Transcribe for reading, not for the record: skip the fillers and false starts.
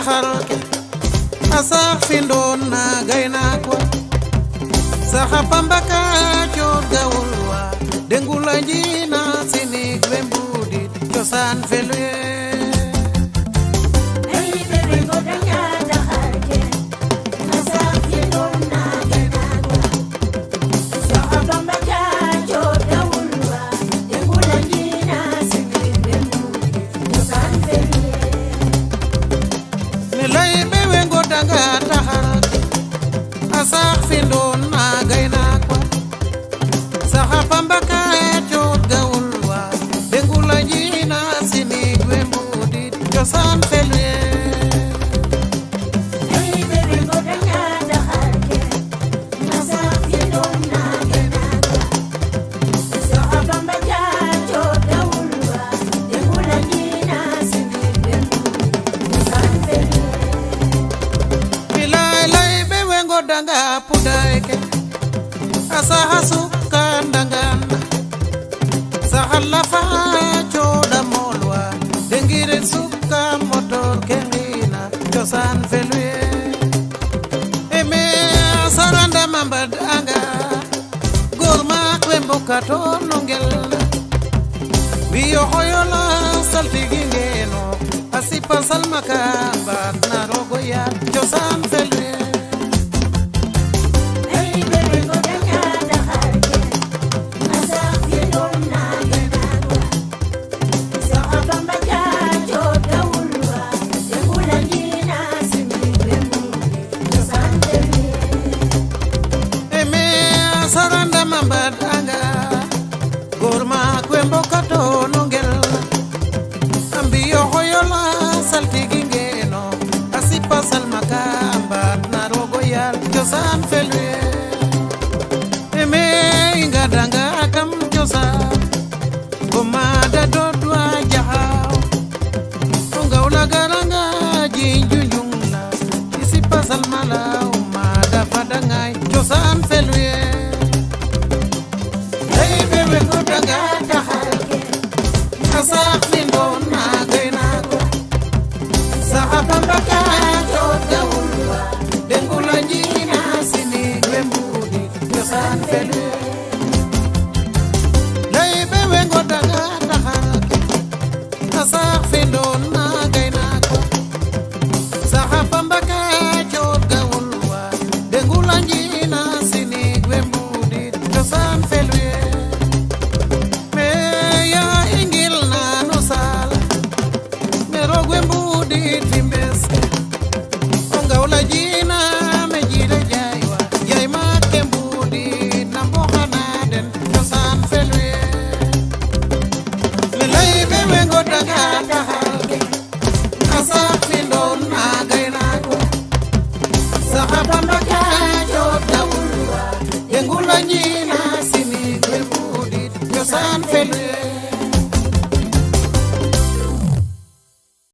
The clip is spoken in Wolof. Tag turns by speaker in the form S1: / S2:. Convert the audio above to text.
S1: taxarke asax findon na gayna ko saxa pambaka jor gawulwa dengula jina sinig wembudi cosaan felwe asax findon na gayna ko saxa pambaka jor gawulwa dengula jina sinig wembudi cosaan felwe danga pudaike asaha sukandangana sahala fa choda molwa dengire suka motor kengina cosaan felwe eme saranda mambad anga gorma kwemboka to nongel biyo hoyola saltigingeno asipa salmaka batna rogoya cosaan felwe saranda mambad anga gorma kwemboka to nongel ambiyo hoyola saltigingeno asipa salmaka ambat na rogo yal cosaan felwe eme ingadanga kam cosaan gomada dodwa jahaw ongawla garanga jinjunjungla isipa salmala umada fadangay cosaan felwe asax findon na gayna ko saxa pambaka jor gawulwa dengula jina sinig wembudi cosaan felwe laybe wengo danga taxarake asax findon na gayna ko saxa pambaka jor gawulwa dengula jina sinig wembudi cosaan felwe ongawla jina me jira jaywa jay ma kembudi nambo hanaden cosaan felwe le lay be wengo daga